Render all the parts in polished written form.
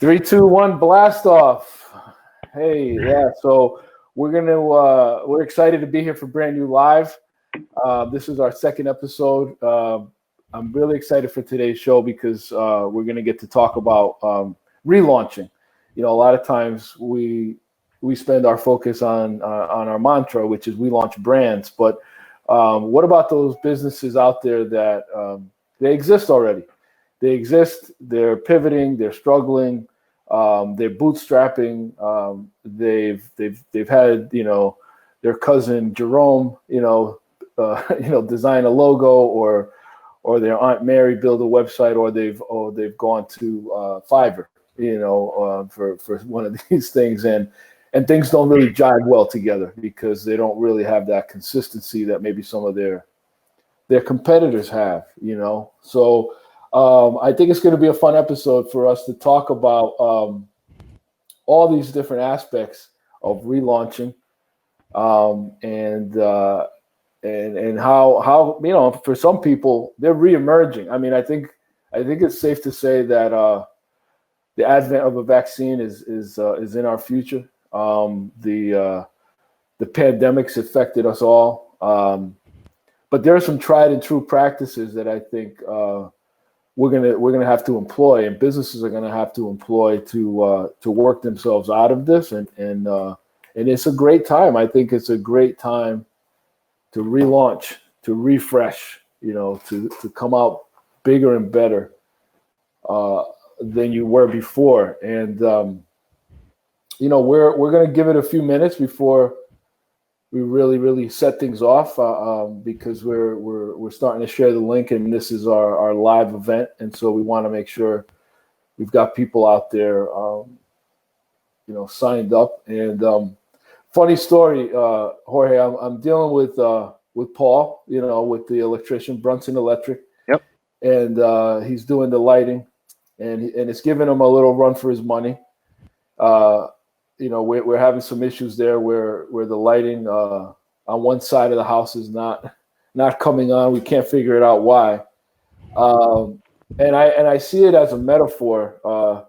Three, two, one, blast off. Hey, yeah. So we're excited to be here for BrandU Live. This is our second episode. I'm really excited for today's show because we're gonna get to talk about relaunching. You know, a lot of times we spend our focus on our mantra, which is we launch brands. But what about those businesses out there that they exist already? They exist. They're pivoting. They're struggling. They're bootstrapping. They've had their cousin Jerome design a logo, or their Aunt Mary build a website, or they've gone to Fiverr for one of these things, and things don't really jive well together because they don't really have that consistency that maybe some of their competitors have. So. I think it's going to be a fun episode for us to talk about all these different aspects of relaunching, and how for some people they're reemerging. I mean, I think it's safe to say that the advent of a vaccine is in our future. The pandemic's affected us all, but there are some tried and true practices that I think we're gonna have to employ, and businesses are gonna have to employ to work themselves out of this, and it's a great time. I think it's a great time to relaunch, to refresh, to come out bigger and better than you were before. And we're gonna give it a few minutes before we really set things off, because we're starting to share the link, and this is our live event, and so we want to make sure we've got people out there, signed up. And funny story, Jorge, I'm dealing with Paul, with the electrician, Brunson Electric. Yep. And he's doing the lighting, and it's giving him a little run for his money. We're having some issues there where the lighting on one side of the house is not coming on. We can't figure it out why. And I see it as a metaphor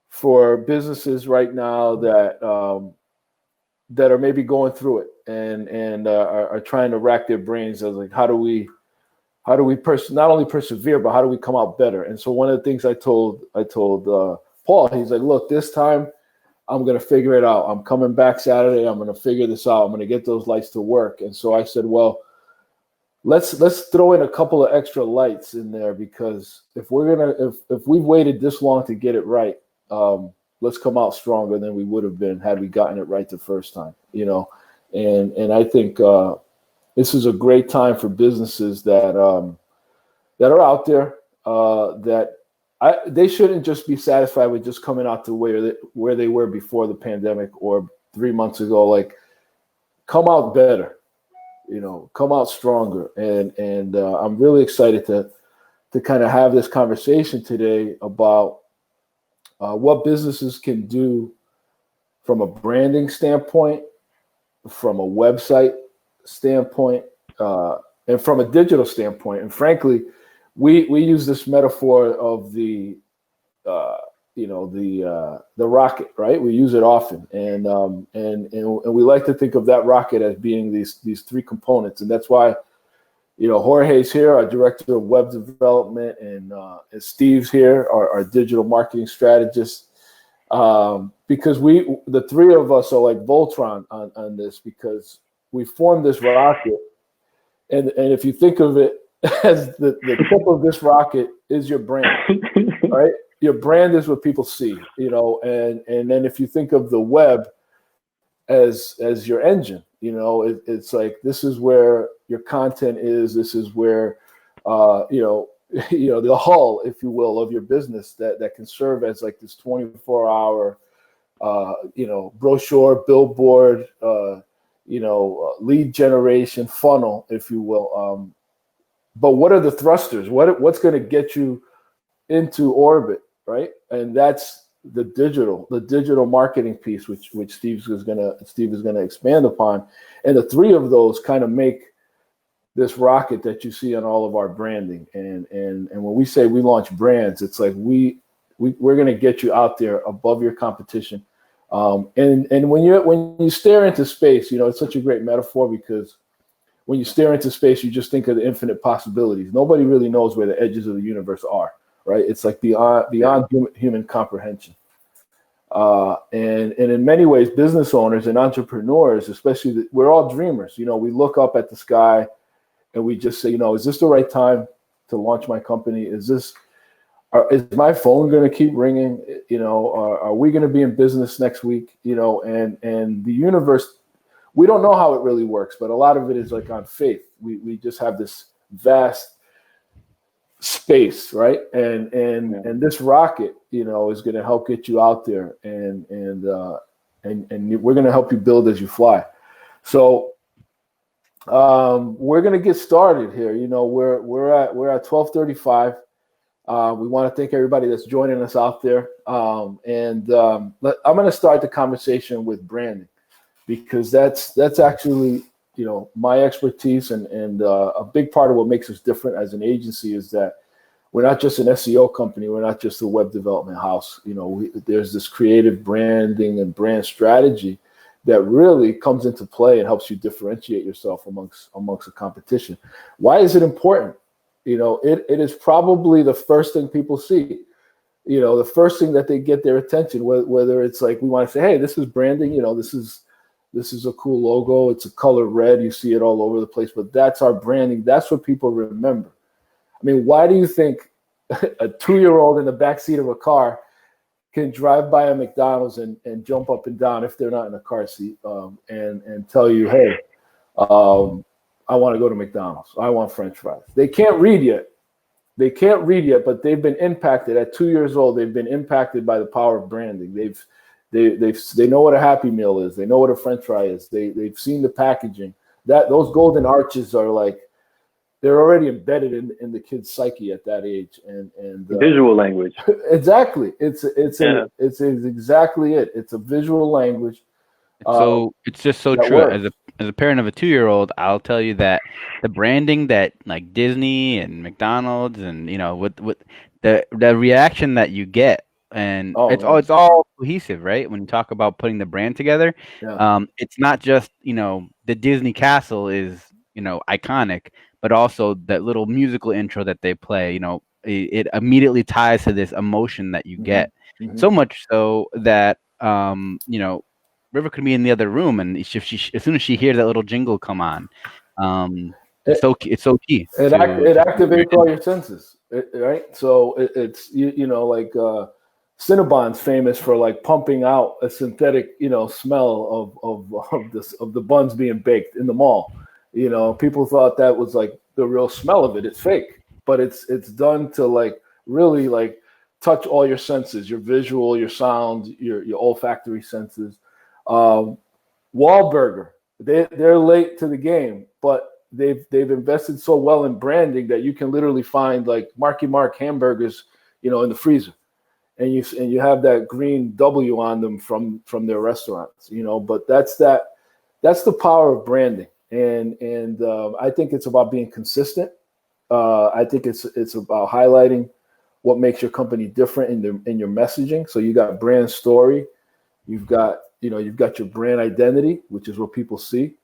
for businesses right now that are maybe going through it and are trying to rack their brains as like, how do we not only persevere, but how do we come out better? And so one of the things I told Paul, he's like, look, this time I'm going to figure it out. I'm coming back Saturday. I'm going to figure this out. I'm going to get those lights to work. And so I said, well, let's throw in a couple of extra lights in there, because if we've waited this long to get it right, let's come out stronger than we would have been had we gotten it right the first time, and I think this is a great time for businesses that are out there, that they shouldn't just be satisfied with just coming out to where they were before the pandemic or 3 months ago. Like, come out better, come out stronger. And I'm really excited to kind of have this conversation today about what businesses can do from a branding standpoint, from a website standpoint, and from a digital standpoint. And frankly, we use this metaphor of the rocket, right? We use it often, and we like to think of that rocket as being these three components, and that's why Jorge's here, our director of web development, and Steve's here, our digital marketing strategist, because the three of us are like Voltron on this, because we formed this rocket, and if you think of it as the tip of this rocket is your brand, right? Your brand is what people see, and then if you think of the web as your engine, it's like, this is where your content is. This is where, the hull, if you will, of your business that can serve as like this 24-hour, brochure, billboard, lead generation funnel, if you will. But what are the thrusters? What's going to get you into orbit, right? And that's the digital marketing piece, which Steve is going to expand upon. And the three of those kind of make this rocket that you see on all of our branding. And when we say we launch brands, it's like we We're going to get you out there above your competition. And when you stare into space, it's such a great metaphor, because when you stare into space, you just think of the infinite possibilities. Nobody really knows where the edges of the universe are, right? It's like beyond human comprehension. And in many ways, business owners and entrepreneurs, especially, we're all dreamers. We look up at the sky and we just say, is this the right time to launch my company? Is my phone going to keep ringing? Are we going to be in business next week? And the universe, we don't know how it really works, but a lot of it is like on faith. We just have this vast space, right? And this rocket, is going to help get you out there, and we're going to help you build as you fly. So we're going to get started here. We're at 12:35. We want to thank everybody that's joining us out there. I'm going to start the conversation with branding, because that's actually, my expertise, and a big part of what makes us different as an agency is that we're not just an SEO company. We're not just a web development house. There's this creative branding and brand strategy that really comes into play and helps you differentiate yourself amongst the competition. Why is it important? It is probably the first thing people see. The first thing that they get their attention, whether it's like, we want to say, hey, this is branding, this is a cool logo. It's a color red. You see it all over the place, but that's our branding. That's what people remember. I mean, why do you think a 2-year-old in the backseat of a car can drive by a McDonald's and jump up and down, if they're not in a car seat, and tell you, hey, I want to go to McDonald's. I want French fries. They can't read yet. But they've been impacted at 2 years old. They've been impacted by the power of branding. They know what a Happy Meal is. They know what a French fry is. They've seen the packaging. Those golden arches are like, they're already embedded in the kid's psyche at that age. And visual language. Exactly. It's exactly it. It's a visual language. So it's just so true. Works. As a parent of a 2-year-old, I'll tell you that the branding that like Disney and McDonald's and with the reaction that you get, and it's all cohesive, right? When you talk about putting the brand together, it's not just the Disney castle is iconic, but also that little musical intro that they play. It immediately ties to this emotion that you get. So much so that River could be in the other room, and as soon as she hears that little jingle come on, it's so key. It activates all your senses, right? So it's like Cinnabon's famous for like pumping out a synthetic smell of the buns being baked in the mall. People thought that was like the real smell of it. It's fake, but it's done to like really like touch all your senses, your visual, your sound, your olfactory senses. Wahlburger, they're late to the game, but they've invested so well in branding that you can literally find like Marky Mark hamburgers, in the freezer, and you have that green W on them from their restaurants, But that's the power of branding, and I think it's about being consistent. I think it's about highlighting what makes your company different in your messaging. So you got brand story, you've got your brand identity, which is what people see.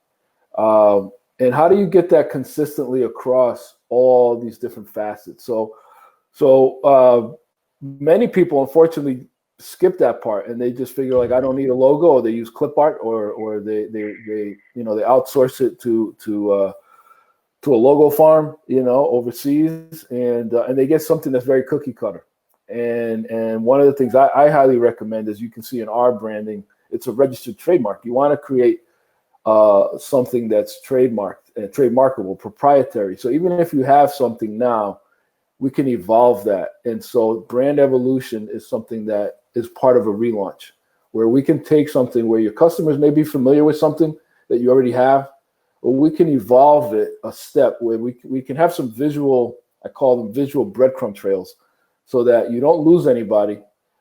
And how do you get that consistently across all these different facets? So many people, unfortunately, skip that part, and they just figure like, I don't need a logo, or they use clip art, or they outsource it to a logo farm, overseas, and they get something that's very cookie cutter. And one of the things I highly recommend, as you can see in our branding, it's a registered trademark. You want to create something that's trademarked and trademarkable, proprietary. So even if you have something now, we can evolve that. And so brand evolution is something that is part of a relaunch, where we can take something where your customers may be familiar with something that you already have, or we can evolve it a step where we can have some visual, I call them visual breadcrumb trails, so that you don't lose anybody,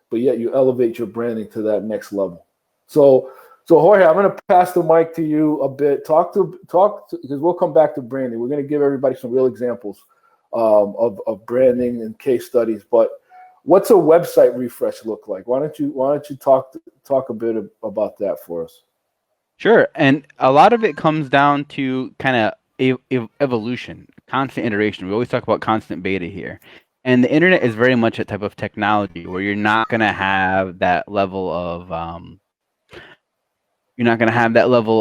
but yet you elevate your branding to that next level. So Jorge, I'm going to pass the mic to you a bit. Talk because we'll come back to branding. We're going to give everybody some real examples of branding and case studies. But What's a website refresh look like? Why don't you talk a bit about that for us? Sure. And a lot of it comes down to kind of evolution, constant iteration. We always talk about constant beta here. And the internet is very much a type of technology where you're not going to have that level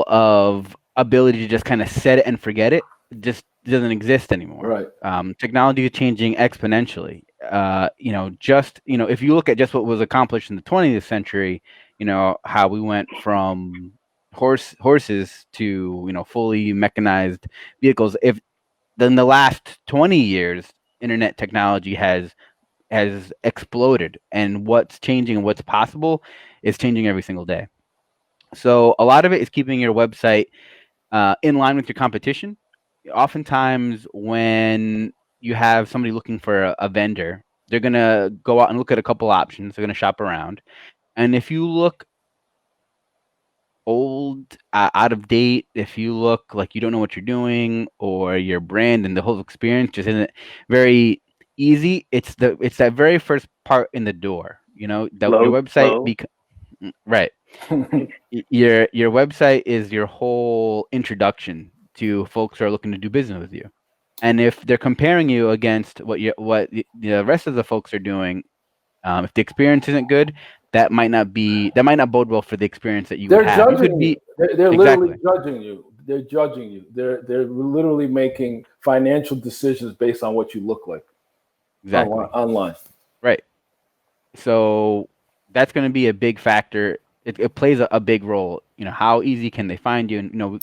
of ability to just kind of set it and forget it. It just doesn't exist anymore. Right. Technology is changing exponentially. If you look at just what was accomplished in the 20th century, how we went from horses to fully mechanized vehicles. If then the last 20 years, internet technology has exploded, and what's changing and what's possible is changing every single day. So a lot of it is keeping your website in line with your competition. Oftentimes, when you have somebody looking for a vendor, they're going to go out and look at a couple options. They're going to shop around. And if you look old, out of date, if you look like you don't know what you're doing, or your brand and the whole experience just isn't very easy, it's that very first part in the door. Your website, right. Your website is your whole introduction to folks who are looking to do business with you. And if they're comparing you against what the rest of the folks are doing, if the experience isn't good, that might not bode well for the experience that you would have. Judging you. They're literally judging you. They're judging you. They're literally making financial decisions based on what you look like. Exactly. Online. Right. So that's going to be a big factor. It plays a big role. How easy can they find you? And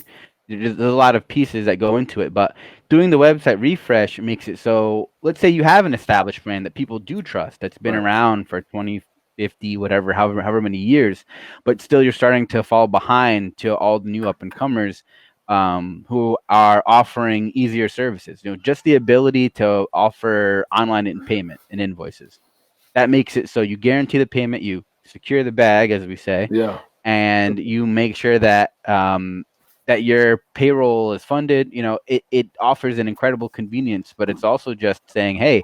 there's a lot of pieces that go into it. But doing the website refresh makes it so. Let's say you have an established brand that people do trust, that's been around for 20, 50, whatever, however many years, but still you're starting to fall behind to all the new up and comers who are offering easier services. Just the ability to offer online payment and invoices. That makes it so you guarantee the payment, you secure the bag, as we say, and you make sure that that your payroll is funded. It offers an incredible convenience, but it's also just saying, hey,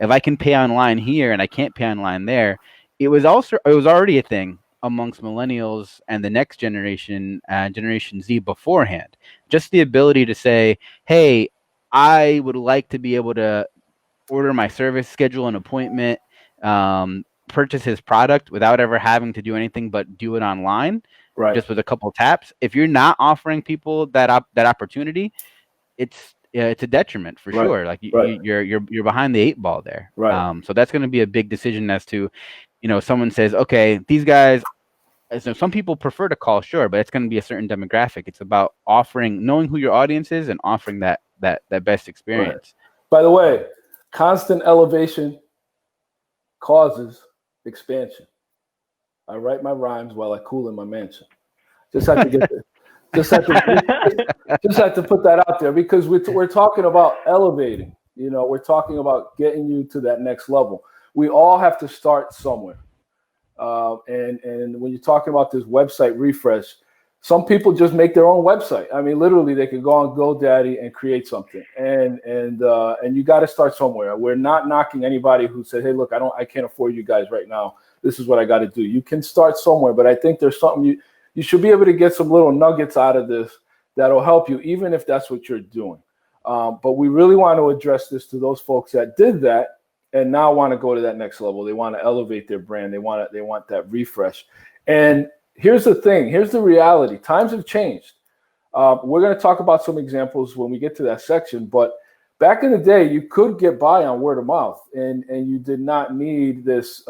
if I can pay online here and I can't pay online there. It was already a thing amongst millennials and the next generation, Generation Z beforehand. Just the ability to say, hey, I would like to be able to order my service, schedule an appointment, purchase his product without ever having to do anything but do it online, just with a couple of taps. If you're not offering people that opportunity, it's a detriment for sure. Like you're behind the 8 ball there. So that's going to be a big decision as to, someone says, okay, these guys. So some people prefer to call, sure, but it's going to be a certain demographic. It's about knowing who your audience is and offering that best experience. By the way, constant elevation causes expansion. I write my rhymes while I cool in my mansion. Just have to get there. Just have to put that out there, because we're talking about elevating. We're talking about getting you to that next level. We all have to start somewhere. And when you're talking about this website refresh, some people just make their own website. I mean, literally, they can go on GoDaddy and create something. And you got to start somewhere. We're not knocking anybody who said, "Hey, look, I can't afford you guys right now. This is what I got to do." You can start somewhere, but I think there's something you should be able to get some little nuggets out of this that'll help you, even if that's what you're doing. But we really want to address this to those folks that did that and now want to go to that next level. They want to elevate their brand. They want that refresh. And here's the thing. Here's the reality. Times have changed. We're going to talk about some examples when we get to that section. But back in the day, you could get by on word of mouth, and you did not need this.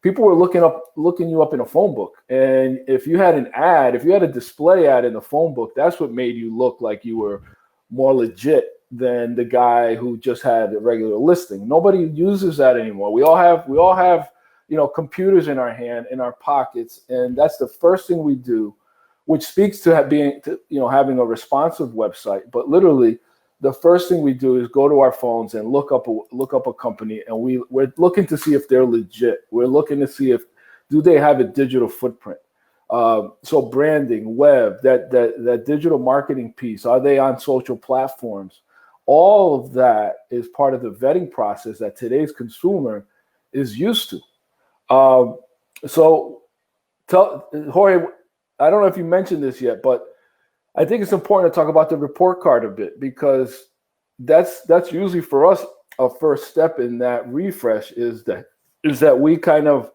People were looking you up in a phone book. And if you had an ad, if you had a display ad in the phone book, that's what made you look like you were more legit than the guy who just had a regular listing. Nobody uses that anymore. We all have computers in our hand, in our pockets, and that's the first thing we do, which speaks to having a responsive website. But literally, the first thing we do is go to our phones and look up a company, and we're looking to see if they're legit. We're looking to see do they have a digital footprint. So branding, web, that digital marketing piece. Are they on social platforms? All of that is part of the vetting process that today's consumer is used to. So tell Jorge, I don't know if you mentioned this yet, but I think it's important to talk about the report card a bit, because that's usually for us a first step in that refresh is that we kind of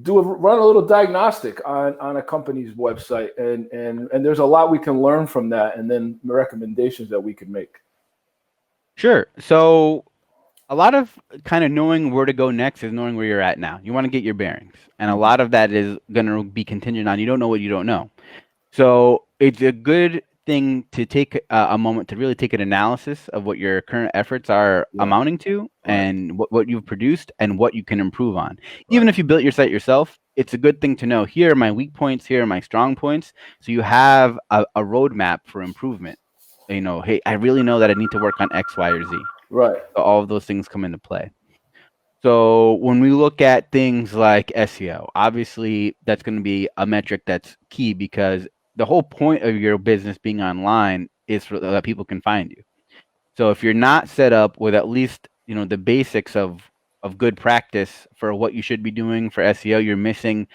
run a little diagnostic on a company's website, and there's a lot we can learn from that, and then recommendations that we can make. Sure. So a lot of kind of knowing where to go next is knowing where you're at now. You want to get your bearings, and a lot of that is going to be contingent on you don't know what you don't know. So it's a good thing to take a moment to really take an analysis of what your current efforts are amounting to, and what you've produced and what you can improve on. Even if you built your site yourself, it's a good thing to know, here are my weak points, here are my strong points. So you have a roadmap for improvement. You know, hey, I really know that I need to work on X, Y, or Z. Right. So all of those things come into play. So when we look at things like SEO, obviously that's going to be a metric that's key, because the whole point of your business being online is so that people can find you. So if you're not set up with at least, you know, the basics of good practice for what you should be doing for SEO, you're missing.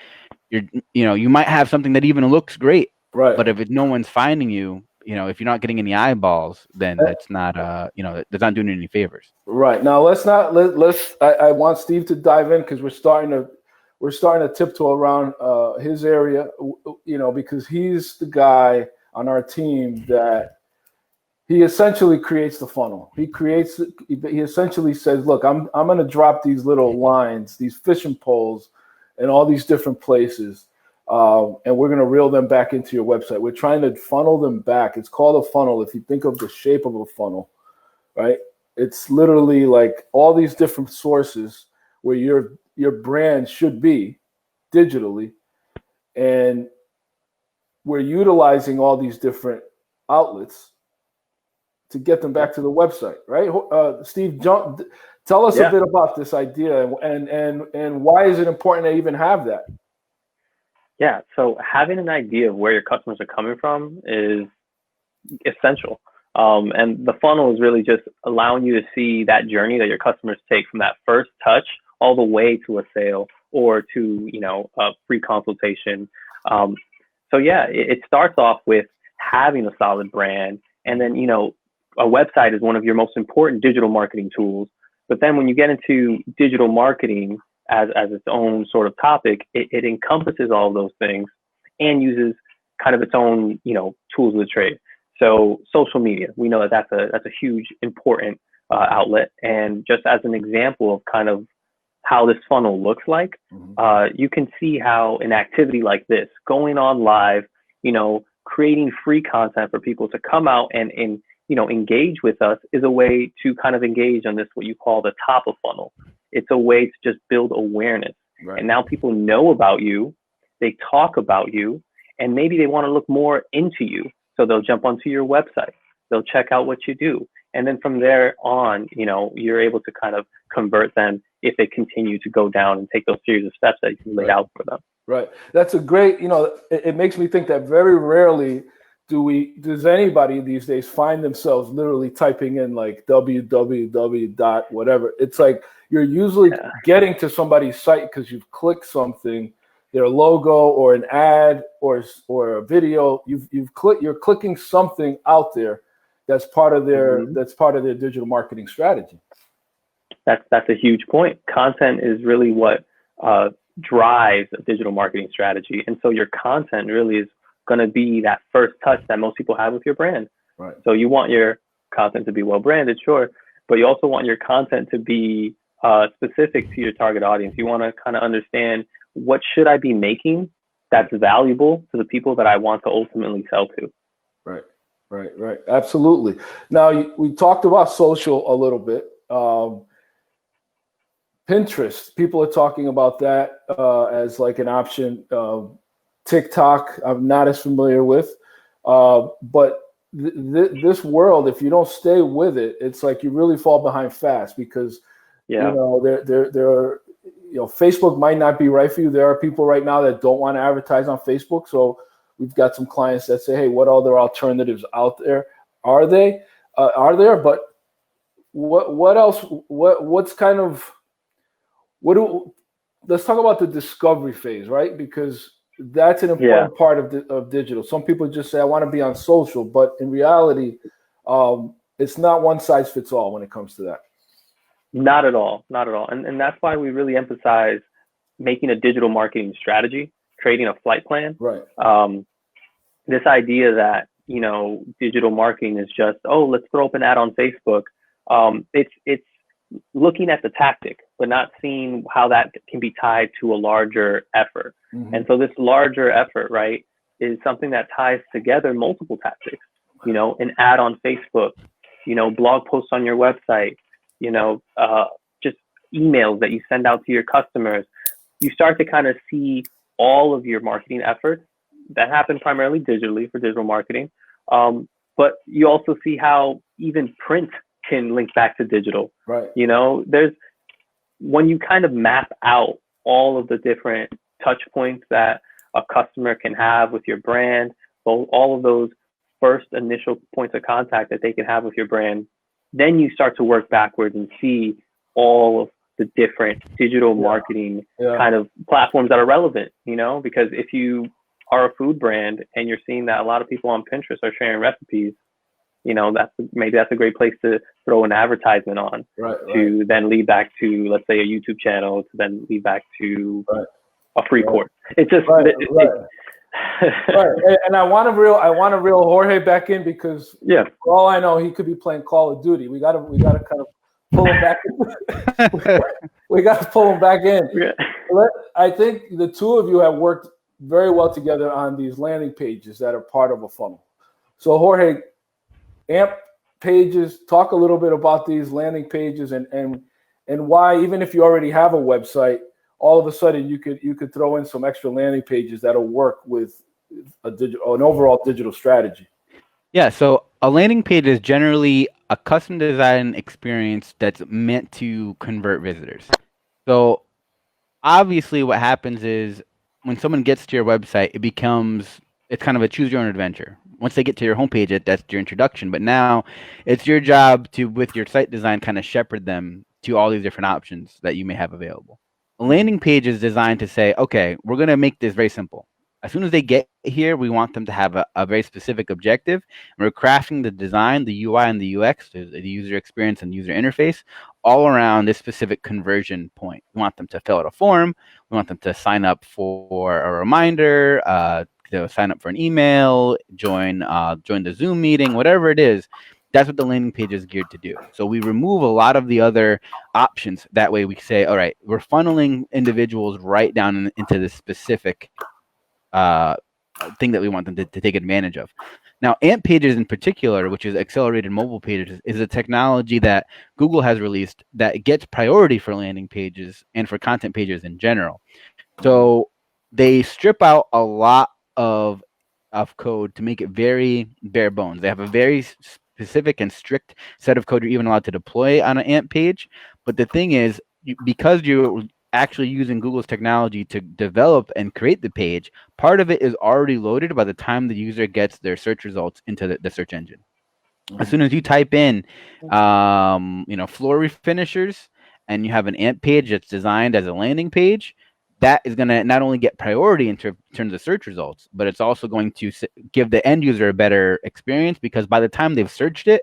You might have something that even looks great, right, but if no one's finding you, if you're not getting any eyeballs, then that's not that's not doing you any favors. Right. Now let's I want Steve to dive in, because we're starting to tiptoe around his area, because he's the guy on our team that he essentially creates the funnel. He essentially says, look, I'm going to drop these little lines, these fishing poles in all these different places. And we're going to reel them back into your website. We're trying to funnel them back. It's called a funnel. If you think of the shape of a funnel, right? It's literally like all these different sources where your brand should be digitally. And we're utilizing all these different outlets to get them back to the website, right? Steve, tell us a bit about this idea, and why is it important to even have that? Yeah, so having an idea of where your customers are coming from is essential. And the funnel is really just allowing you to see that journey that your customers take from that first touch all the way to a sale or to, a free consultation. It starts off with having a solid brand. And then, a website is one of your most important digital marketing tools. But then when you get into digital marketing as its own sort of topic, it encompasses all of those things and uses kind of its own, tools of the trade. So social media, we know that that's a huge, important outlet. And just as an example of kind of how this funnel looks like, you can see how an activity like this, going on live, creating free content for people to come out and engage with us, is a way to kind of engage on this, what you call the top of funnel. It's a way to just build awareness. Right. And now people know about you, they talk about you, and maybe they want to look more into you. So they'll jump onto your website, they'll check out what you do. And then from there on, you're able to kind of convert them if they continue to go down and take those series of steps that you laid out for them. Right. That's a great, it makes me think that very rarely does anybody these days find themselves literally typing in like www. whatever. It's like you're usually getting to somebody's site because you've clicked something, their logo or an ad or a video. You're clicking something out there that's part of their digital marketing strategy. That's a huge point. Content is really what drives a digital marketing strategy, and so your content really is going to be that first touch that most people have with your brand. Right. So you want your content to be well branded, sure, but you also want your content to be specific to your target audience. You want to kind of understand, what should I be making that's valuable to the people that I want to ultimately sell to? Right. Absolutely. Now, we talked about social a little bit. Pinterest, people are talking about that as like an option. TikTok, I'm not as familiar with, but this world, if you don't stay with it, it's like you really fall behind fast, because there are, Facebook might not be right for you. There are people right now that don't want to advertise on Facebook. So we've got some clients that say, hey, what other alternatives out there are there? But what else? What's kind of let's talk about the discovery phase, right? Because that's an important part of digital. Some people just say, I want to be on social, but in reality, it's not one size fits all when it comes to that. Not at all. Not at all. And that's why we really emphasize making a digital marketing strategy, creating a flight plan. Right. This idea that, digital marketing is just, let's throw up an ad on Facebook. It's looking at the tactic, but not seeing how that can be tied to a larger effort. Mm-hmm. And so this larger effort, right, is something that ties together multiple tactics, an ad on Facebook, blog posts on your website, just emails that you send out to your customers. You start to kind of see all of your marketing efforts that happen primarily digitally for digital marketing. But you also see how even print can link back to digital. Right. There's, when you kind of map out all of the different touch points that a customer can have with your brand, all of those first initial points of contact that they can have with your brand, then you start to work backwards and see all of the different digital marketing kind of platforms that are relevant, because if you are a food brand and you're seeing that a lot of people on Pinterest are sharing recipes, that's a great place to throw an advertisement on, to then lead back to, let's say, a YouTube channel, to then lead back to a free course. It's just right. And I want to reel Jorge back in, because for all I know, he could be playing Call of Duty. We gotta kind of pull him back in. We got to pull him back in. I think the two of you have worked very well together on these landing pages that are part of a funnel. So Jorge, AMP pages, talk a little bit about these landing pages and why, even if you already have a website, all of a sudden you could throw in some extra landing pages that'll work with an overall digital strategy. Yeah, so a landing page is generally a custom design experience that's meant to convert visitors. So obviously what happens is when someone gets to your website, it's kind of a choose your own adventure. Once they get to your homepage, that's your introduction. But now it's your job to, with your site design, kind of shepherd them to all these different options that you may have available. A landing page is designed to say, okay, we're going to make this very simple. As soon as they get here, we want them to have a very specific objective. And we're crafting the design, the UI and the UX, the user experience and user interface, all around this specific conversion point. We want them to fill out a form. We want them to sign up for a reminder, to sign up for an email, join the Zoom meeting, whatever it is. That's what the landing page is geared to do. So we remove a lot of the other options. That way we say, all right, we're funneling individuals right down into this specific thing that we want them to take advantage of. Now, AMP pages in particular, which is accelerated mobile pages, is a technology that Google has released that gets priority for landing pages and for content pages in general. So they strip out a lot of code to make it very bare bones. They have a very specific and strict set of code you're even allowed to deploy on an AMP page. But the thing is, because you're actually using Google's technology to develop and create the page, part of it is already loaded by the time the user gets their search results into the search engine. As soon as you type in, floor refinishers, and you have an AMP page that's designed as a landing page, that is going to not only get priority in terms of search results, but it's also going to give the end user a better experience, because by the time they've searched it,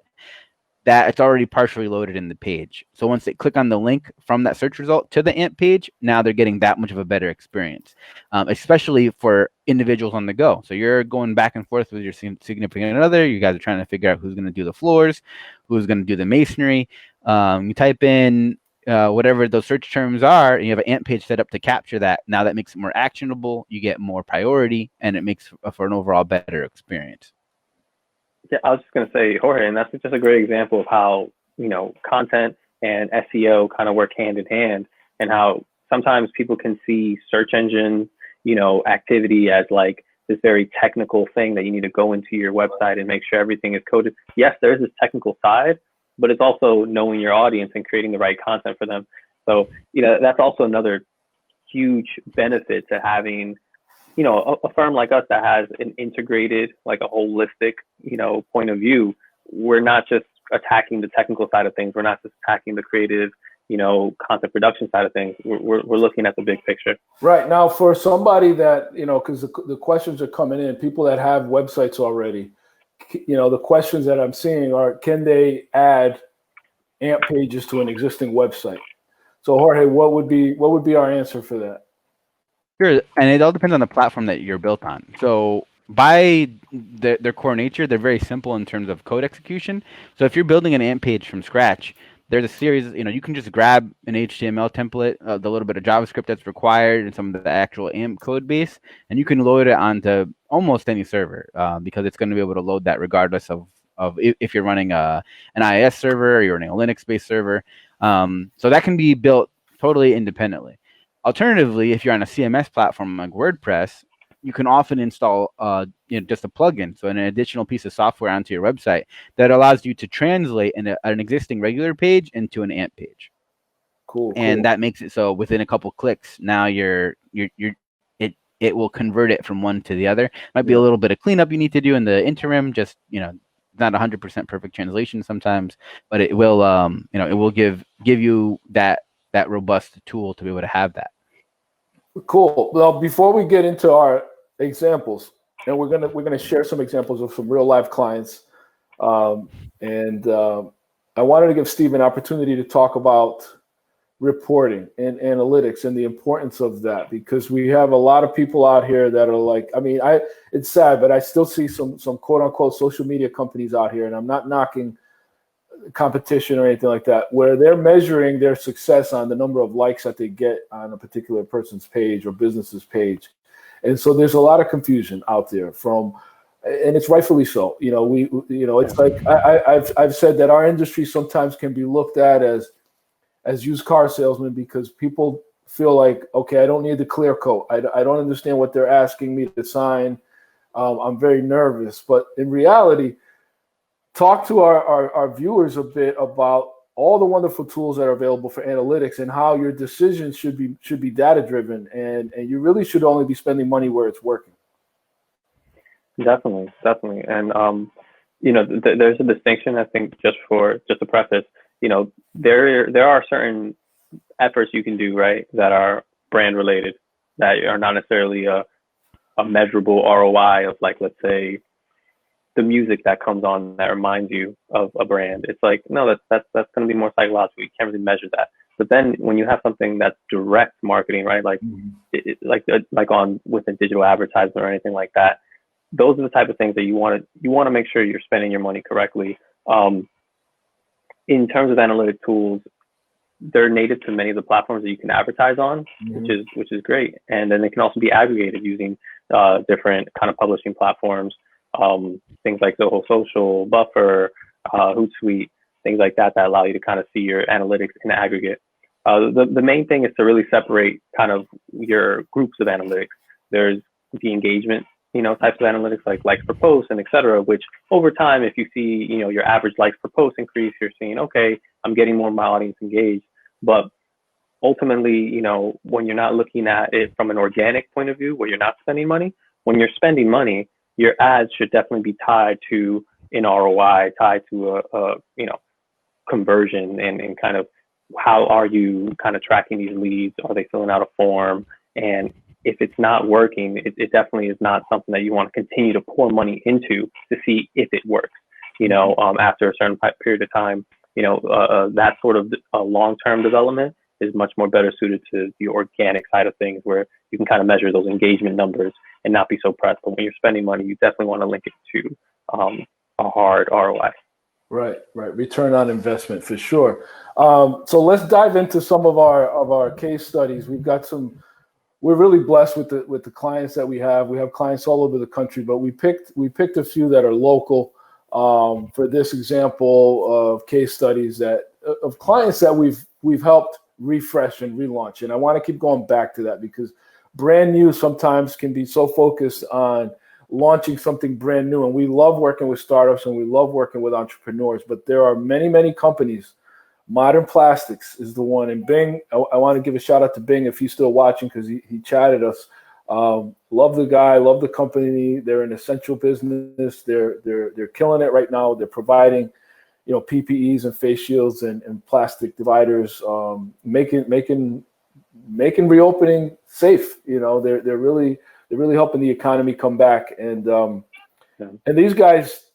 that it's already partially loaded in the page. So once they click on the link from that search result to the AMP page, now they're getting that much of a better experience, especially for individuals on the go. So you're going back and forth with your significant other. You guys are trying to figure out who's going to do the floors, who's going to do the masonry. You type in whatever those search terms are, and you have an AMP page set up to capture that. Now that makes it more actionable. You get more priority, and it makes for an overall better experience. Yeah, I was just going to say, Jorge, and that's just a great example of how, content and SEO kind of work hand in hand, and how sometimes people can see search engine, activity as like this very technical thing that you need to go into your website and make sure everything is coded. Yes, there is this technical side, but it's also knowing your audience and creating the right content for them. So, that's also another huge benefit to having, a firm like us that has an integrated, like a holistic, point of view. We're not just attacking the technical side of things. We're not just attacking the creative, content production side of things. We're looking at the big picture. Right. Now, for somebody that, because the questions are coming in, people that have websites already, the questions that I'm seeing are, can they add AMP pages to an existing website? So Jorge, what would be our answer for that? Sure, and it all depends on the platform that you're built on. So by their core nature, they're very simple in terms of code execution. So if you're building an AMP page from scratch, there's a series, you can just grab an HTML template, the little bit of JavaScript that's required, and some of the actual AMP code base, and you can load it onto almost any server because it's going to be able to load that regardless of if you're running an IIS server or you're running a Linux-based server. So that can be built totally independently. Alternatively, if you're on a CMS platform like WordPress, you can often install just a plugin, so an additional piece of software onto your website that allows you to translate an existing regular page into an AMP page. Cool. And that makes it so within a couple clicks, now it will convert it from one to the other. Might be a little bit of cleanup you need to do in the interim, just not 100% perfect translation sometimes, but it will it will give you that robust tool to be able to have that. Cool. Well, before we get into our examples, and we're gonna share some examples of some real life clients, and I wanted to give Steve an opportunity to talk about reporting and analytics and the importance of that, because we have a lot of people out here that are like, it's sad, but I still see some quote unquote social media companies out here, and I'm not knocking competition or anything like that, where they're measuring their success on the number of likes that they get on a particular person's page or business's page. And so there's a lot of confusion out there and it's rightfully so. It's like I've said that our industry sometimes can be looked at as used car salesmen, because people feel like, okay, I don't need the clear coat. I don't understand what they're asking me to sign. I'm very nervous. But in reality, talk to our viewers a bit about all the wonderful tools that are available for analytics and how your decisions should be data driven, and you really should only be spending money where it's working. Definitely. And there's a distinction, I think, just to preface, there are certain efforts you can do, right, that are brand related, that are not necessarily a measurable ROI of, like, let's say, the music that comes on that reminds you of a brand. It's like, no, that's going to be more psychological. You can't really measure that. But then when you have something that's direct marketing, right, like like on with a digital advertisement or anything like that, those are the type of things that you want to make sure you're spending your money correctly. In terms of analytic tools, they're native to many of the platforms that you can advertise on, which is great. And then they can also be aggregated using different kind of publishing platforms. Things like Zoho Social, Buffer, Hootsuite, things like that allow you to kind of see your analytics in aggregate. The main thing is to really separate kind of your groups of analytics. There's the engagement, types of analytics like likes per post and et cetera, which over time, if you see, your average likes per post increase, you're seeing, okay, I'm getting more of my audience engaged. But ultimately, when you're not looking at it from an organic point of view, where you're not spending money, when you're spending money, your ads should definitely be tied to an ROI, tied to a conversion, and kind of how are you kind of tracking these leads? Are they filling out a form? And if it's not working, it definitely is not something that you want to continue to pour money into to see if it works. After a certain period of time, that sort of long-term development is much more better suited to the organic side of things, where you can kind of measure those engagement numbers and not be so pressed. But when you're spending money, you definitely want to link it to a hard ROI. Right. Return on investment for sure. So let's dive into some of our case studies. We're really blessed with the clients that we have. We have clients all over the country, but we picked a few that are local for this example of case studies of clients that we've helped refresh and relaunch. And I want to keep going back to that, because brand new sometimes can be so focused on launching something brand new. And we love working with startups and we love working with entrepreneurs, but there are many, many companies. Modern Plastics is the one. And Bing, I want to give a shout out to Bing if he's still watching, because he chatted us. Love the guy, love the company. They're an essential business. They're killing it right now. They're providing PPEs and face shields and plastic dividers, making reopening safe. They're really helping the economy come back. And and these guys,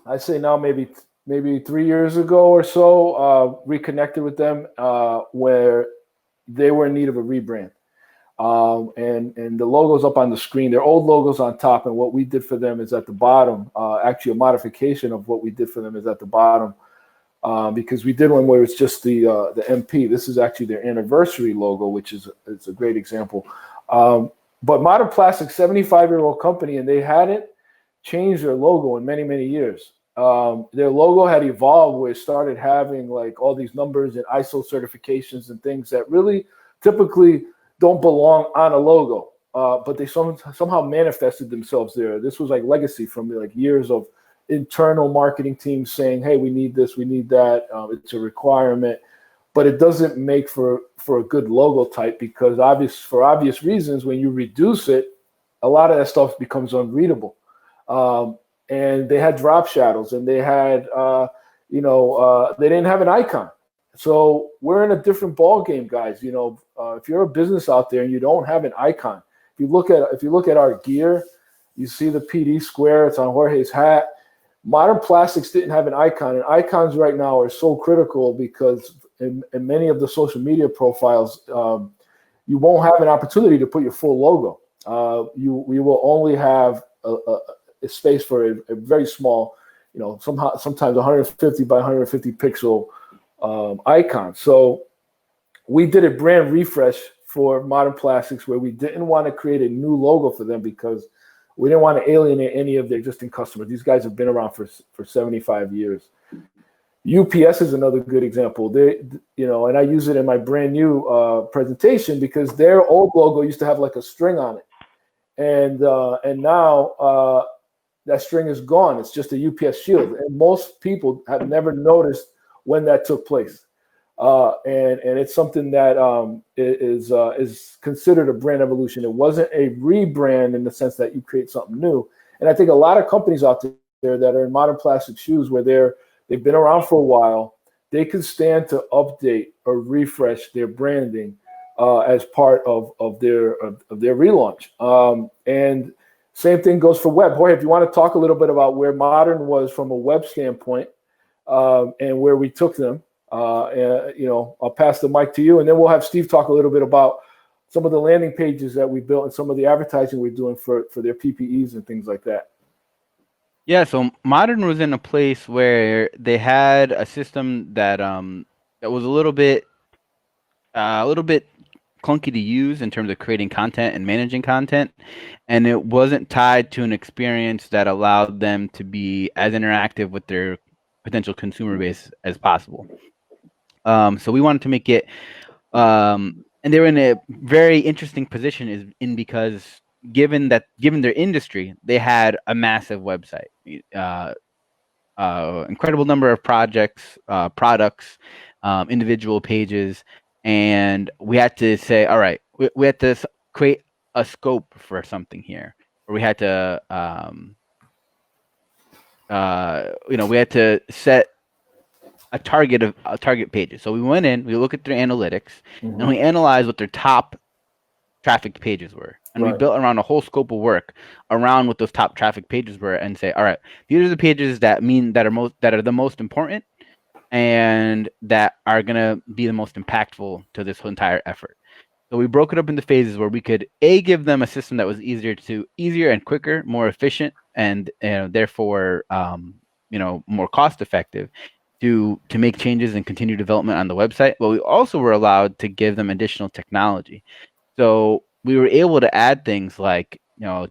I say now maybe 3 years ago or so, reconnected with them where they were in need of a rebrand. And the logo's up on the screen. Their old logo's on top, and what we did for them is at the bottom. Actually, a modification of what we did for them is at the bottom, because we did one where it's just the MP. This is actually their anniversary logo, which is a great example. But Modern Plastic, 75-year-old company, and they hadn't changed their logo in many, many years. Their logo had evolved where it started having like all these numbers and ISO certifications and things that really typically don't belong on a logo, but they somehow manifested themselves there. This was like legacy from like years of internal marketing teams saying, "Hey, we need this, we need that. It's a requirement," but it doesn't make for a good logo type because for obvious reasons, when you reduce it, a lot of that stuff becomes unreadable. And they had drop shadows, and they had they didn't have an icon. So we're in a different ball game, guys. If you're a business out there and you don't have an icon, if you look at our gear, you see the PD square. It's on Jorge's hat. Modern Plastics didn't have an icon, and icons right now are so critical because in many of the social media profiles, you won't have an opportunity to put your full logo. We will only have a space for a very small, sometimes 150 by 150 pixel icon. So we did a brand refresh for Modern Plastics where we didn't want to create a new logo for them because we didn't want to alienate any of their existing customers. These guys have been around for 75 years. UPS is another good example. They, and I use it in my BrandU presentation because their old logo used to have like a string on it, and now that string is gone. It's just a UPS shield, and most people have never noticed when that took place. And it's something that is considered a brand evolution. It wasn't a rebrand in the sense that you create something new. And I think a lot of companies out there that are in Modern Plastic shoes, where they've been around for a while, they can stand to update or refresh their branding as part of their relaunch. And same thing goes for web. Jorge, if you want to talk a little bit about where Modern was from a web standpoint and where we took them, I'll pass the mic to you, and then we'll have Steve talk a little bit about some of the landing pages that we built and some of the advertising we're doing for their PPEs and things like that. Yeah, so Modern was in a place where they had a system that was a little bit clunky to use in terms of creating content and managing content, and it wasn't tied to an experience that allowed them to be as interactive with their potential consumer base as possible. So we wanted to make it, and they were in a very interesting position because given their industry, they had a massive website, incredible number of projects, products, individual pages. And we had to say, all right, we had to create a scope for something here, or we had to, we had to set a target pages. So we went in, we look at their analytics, and we analyzed what their top traffic pages were, and we built around a whole scope of work around what those top traffic pages were, and say, all right, these are the pages that are the most important, and that are going to be the most impactful to this entire effort. So we broke it up into phases where we could give them a system that was easier and quicker, more efficient, and therefore more cost effective to make changes and continue development on the website. But we also were allowed to give them additional technology. So we were able to add things like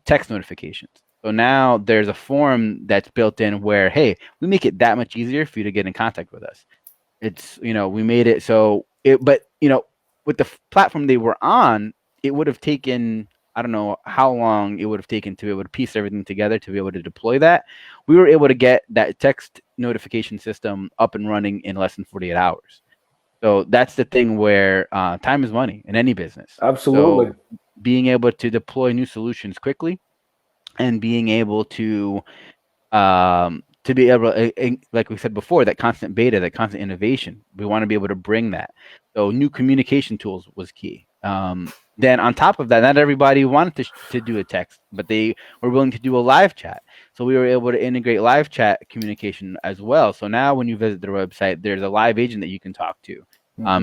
text notifications. So now there's a form that's built in where, hey, we make it that much easier for you to get in contact with us. It's, we made it so but with the platform they were on, it would have taken, I don't know how long it would have taken to be able to piece everything together to be able to deploy that. We were able to get that text notification system up and running in less than 48 hours. So that's the thing where time is money in any business. Absolutely. So being able to deploy new solutions quickly, and being able to to be able to, like we said before, that constant beta, that constant innovation. We want to be able to bring that. So new communication tools was key. Then on top of that, not everybody wanted to do a text, but they were willing to do a live chat. So we were able to integrate live chat communication as well. So now when you visit their website, there's a live agent that you can talk to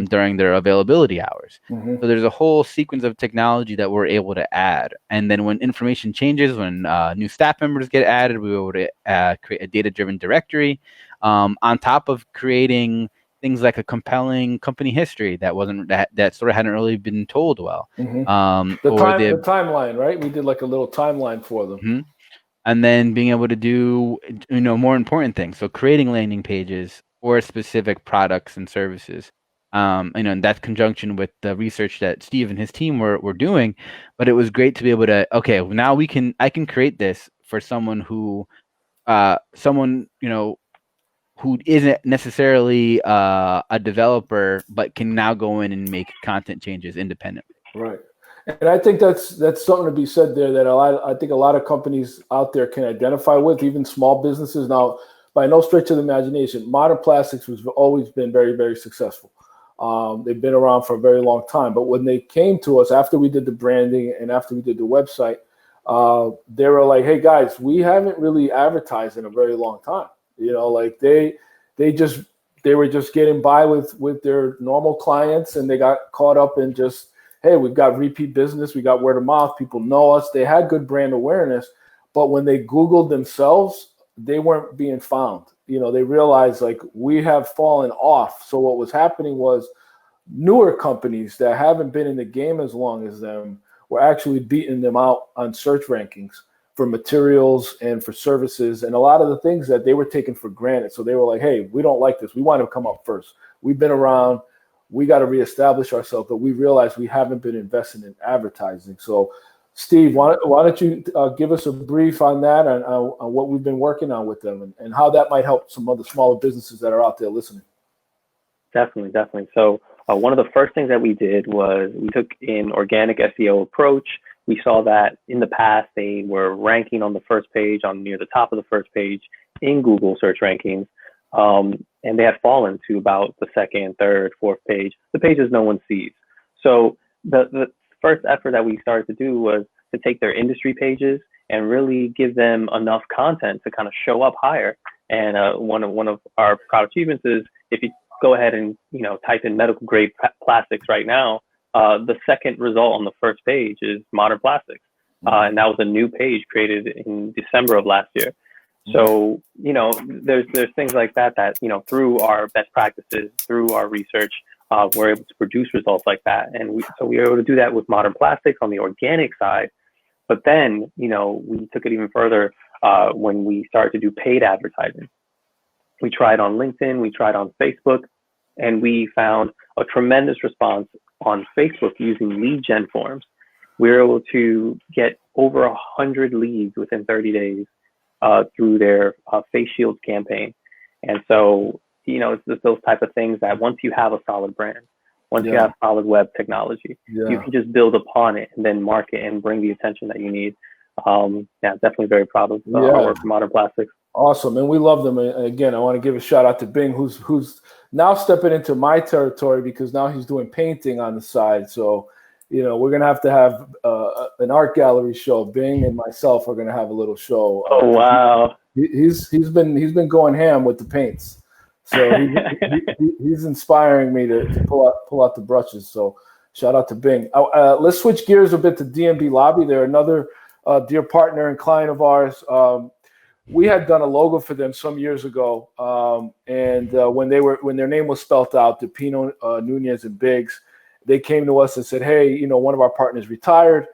during their availability hours. Mm-hmm. So there's a whole sequence of technology that we're able to add. And then when information changes, when new staff members get added, we were able to create a data-driven directory on top of creating things like a compelling company history that sort of hadn't really been told well. Mm-hmm. The timeline, right? We did like a little timeline for them. Mm-hmm. And then being able to do, more important things. So creating landing pages for specific products and services. And that's conjunction with the research that Steve and his team were doing. But it was great to be able to, okay, now I can create this for someone who who isn't necessarily a developer, but can now go in and make content changes independently. Right. And I think that's something to be said there that I think a lot of companies out there can identify with, even small businesses. Now, by no stretch of the imagination, Modern Plastics has always been very, very successful. They've been around for a very long time. But when they came to us after we did the branding and after we did the website, they were like, hey, guys, we haven't really advertised in a very long time. Like they were just getting by with their normal clients, and they got caught up in just, hey, we've got repeat business, we got word of mouth, people know us. They had good brand awareness, but when they Googled themselves, they weren't being found. They realized like we have fallen off. So what was happening was newer companies that haven't been in the game as long as them were actually beating them out on search rankings for materials and for services and a lot of the things that they were taking for granted. So they were like, hey, we don't like this. We want to come up first. We've been around. We got to reestablish ourselves, but we realize we haven't been investing in advertising. So, Steve, why don't you give us a brief on that and on what we've been working on with them and how that might help some other smaller businesses that are out there listening? Definitely. So one of the first things that we did was we took an organic SEO approach. We saw that in the past, they were ranking on the first page, near the top of the first page in Google search rankings. And they had fallen to about the second, third, fourth page, the pages no one sees. So the first effort that we started to do was to take their industry pages and really give them enough content to kind of show up higher. And one of our proud achievements is if you go ahead and type in medical grade plastics right now, the second result on the first page is Modern Plastics. And that was a new page created in December of last year. So, there's things like that, through our best practices, through our research, we're able to produce results like that. And we were able to do that with Modern Plastics on the organic side. But then, we took it even further when we started to do paid advertising. We tried on LinkedIn, we tried on Facebook, and we found a tremendous response on Facebook using lead gen forms. We were able to get over 100 leads within 30 days. Through their face shields campaign. And so, it's just those type of things that once you have a solid brand, once you have solid web technology, you can just build upon it and then market and bring the attention that you need. Definitely very proud of our work for Modern Plastics. Awesome. And we love them. And again, I want to give a shout out to Bing, who's now stepping into my territory because now he's doing painting on the side. So, we're going to have an art gallery show. Bing and myself are going to have a little show. Oh, wow. He's been going ham with the paints. So he's inspiring me to pull out the brushes. So shout out to Bing. Let's switch gears a bit to D&B Lobby. They're another dear partner and client of ours. We had done a logo for them some years ago. And when their name was spelled out, DePino, Nunez, and Biggs, they came to us and said, hey, one of our partners retired.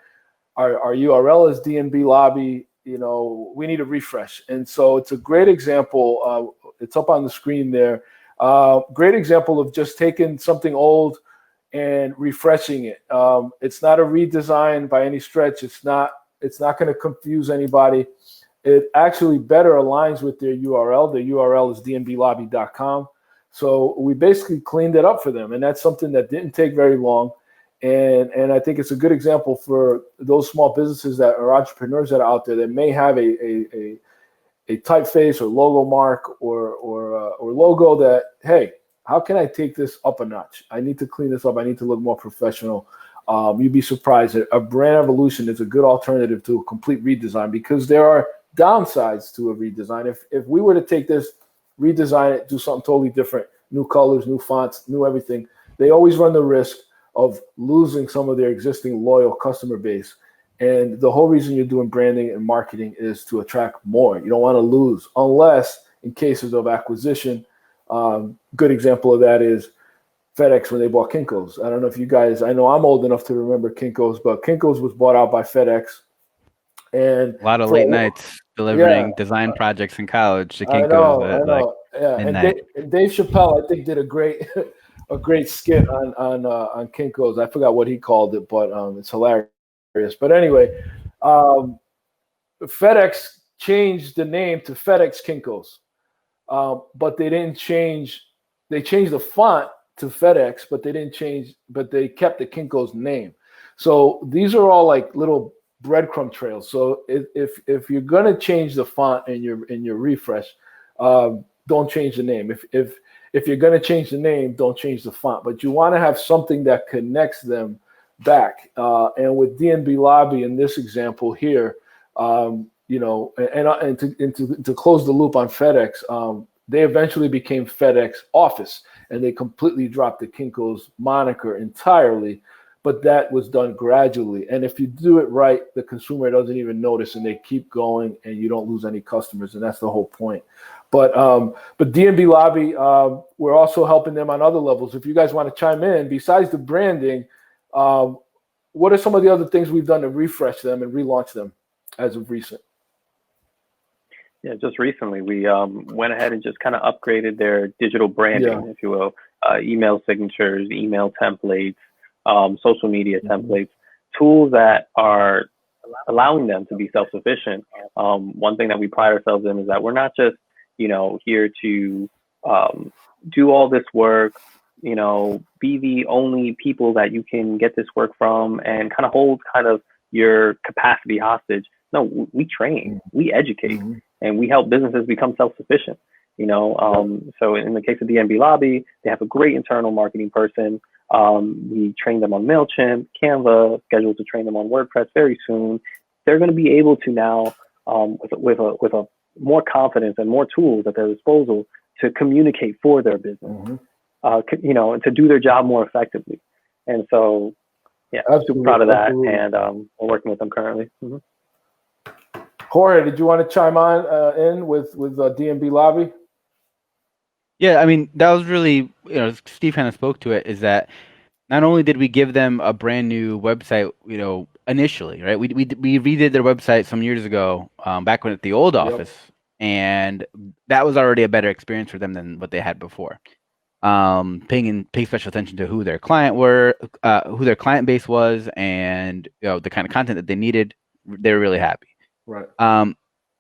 Our URL is D&B Lobby. We need a refresh. And so it's a great example. It's up on the screen there. Great example of just taking something old and refreshing it. It's not a redesign by any stretch. It's not going to confuse anybody. It actually better aligns with their URL. Their URL is dnblobby.com. So we basically cleaned it up for them, and that's something that didn't take very long. And I think it's a good example for those small businesses that are entrepreneurs that are out there that may have a a typeface or logo mark or logo that, hey, how can I take this up a notch? I need to clean this up. I need to look more professional. You'd be surprised that a brand evolution is a good alternative to a complete redesign, because there are downsides to a redesign. If we were to take this, redesign it, do something totally different, new colors, new fonts, new everything, they always run the risk of losing some of their existing loyal customer base. And the whole reason you're doing branding and marketing is to attract more. You don't want to lose, unless in cases of acquisition. Good example of that is FedEx when they bought Kinko's. I don't know if you guys, I know I'm old enough to remember Kinko's, but Kinko's was bought out by FedEx. And a lot of late nights delivering design projects in college to Kinko's. I know. Yeah, and Dave Chappelle, I think, did a great skit on Kinko's. I forgot what he called it, but it's hilarious. But anyway, FedEx changed the name to FedEx Kinko's, but they didn't change. They changed the font to FedEx, but they kept the Kinko's name. So these are all like little breadcrumb trails. So if you're gonna change the font in your refresh, don't change the name. If you're gonna change the name, don't change the font. But you want to have something that connects them back. And with DNB Lobby in this example here, and to close the loop on FedEx, they eventually became FedEx Office, and they completely dropped the Kinko's moniker entirely. But that was done gradually. And if you do it right, the consumer doesn't even notice, and they keep going, and you don't lose any customers. And that's the whole point. But DNB Lobby, we're also helping them on other levels. If you guys want to chime in, besides the branding, what are some of the other things we've done to refresh them and relaunch them as of recent? Yeah, just recently we went ahead and just kind of upgraded their digital branding, if you will, email signatures, email templates, social media templates, tools that are allowing them to be self-sufficient. One thing that we pride ourselves in is that we're not just, here to do all this work, be the only people that you can get this work from and kind of hold kind of your capacity hostage. No, we train, we educate, and we help businesses become self-sufficient. So in the case of DNB Lobby, they have a great internal marketing person. We train them on MailChimp, Canva, scheduled to train them on WordPress very soon. They're going to be able to now, with a more confidence and more tools at their disposal to communicate for their business, and to do their job more effectively. And so, super proud of that. And we're working with them currently. Jorge, did you want to chime in with DNB Lobby? Yeah, I mean, that was really, Steve kind of spoke to it, is that not only did we give them a brand new website, initially, right? We redid their website some years ago, back when at the old office, and that was already a better experience for them than what they had before. Paying special attention to who their client base was, and the kind of content that they needed. They were really happy. Right.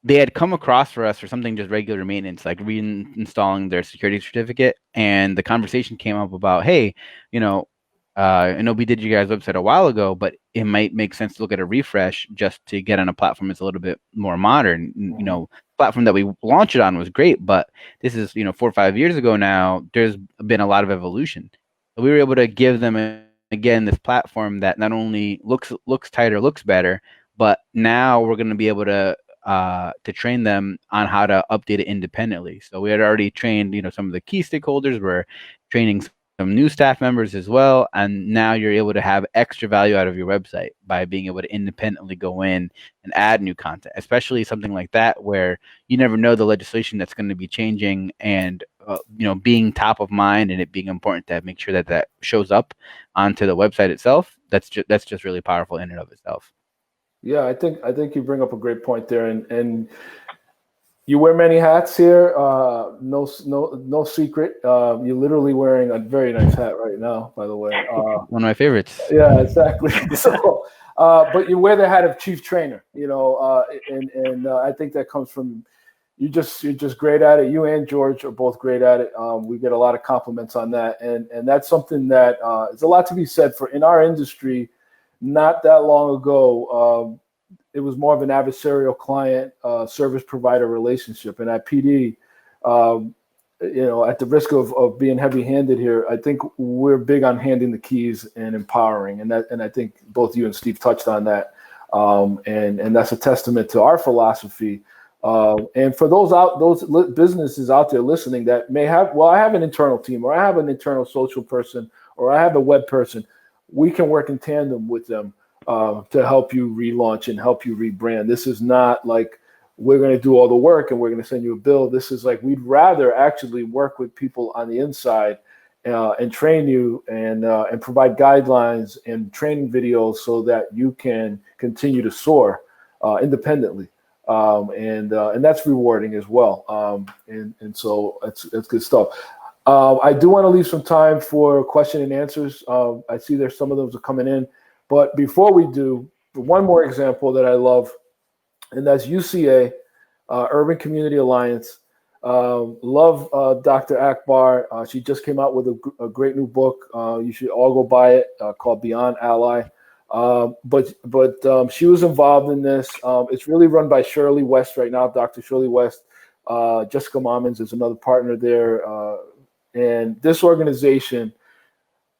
They had come across for us for something just regular maintenance, like reinstalling their security certificate, and the conversation came up about, hey, I know we did you guys' website a while ago, but it might make sense to look at a refresh just to get on a platform that's a little bit more modern. Platform that we launched it on was great, but this is 4 or 5 years ago now. There's been a lot of evolution. So we were able to give them again this platform that not only looks tighter, looks better, but now we're going to be able to train them on how to update it independently. So we had already trained, some of the key stakeholders. We're training some new staff members as well, and now you're able to have extra value out of your website by being able to independently go in and add new content, especially something like that where you never know the legislation that's going to be changing, and being top of mind and it being important to make sure that shows up onto the website itself. That's just really powerful in and of itself. Yeah, I think you bring up a great point there, and you wear many hats here. No secret. You're literally wearing a very nice hat right now, by the way. One of my favorites. Yeah, exactly. So, but you wear the hat of chief trainer, and I think that comes from you're just great at it. You and George are both great at it. We get a lot of compliments on that, and that's something that is a lot to be said for in our industry. Not that long ago, it was more of an adversarial client service provider relationship. And at PD, at the risk of being heavy-handed here, I think we're big on handing the keys and empowering, and I think both you and Steve touched on that, and that's a testament to our philosophy. And for those businesses out there listening that may have, I have an internal team, or I have an internal social person, or I have a web person, we can work in tandem with them to help you relaunch and help you rebrand. This is not like we're going to do all the work and we're going to send you a bill. This is like, we'd rather actually work with people on the inside and train you and provide guidelines and training videos so that you can continue to soar independently. And that's rewarding as well. And so it's good stuff. I do want to leave some time for question and answers. I see there's some of those are coming in, but before we do, one more example that I love, and that's UCA, Urban Community Alliance. Love Dr. Akbar. She just came out with a great new book. You should all go buy it, called Beyond Ally. But she was involved in this. It's really run by Shirley West right now, Dr. Shirley West. Jessica Mommons is another partner there. And this organization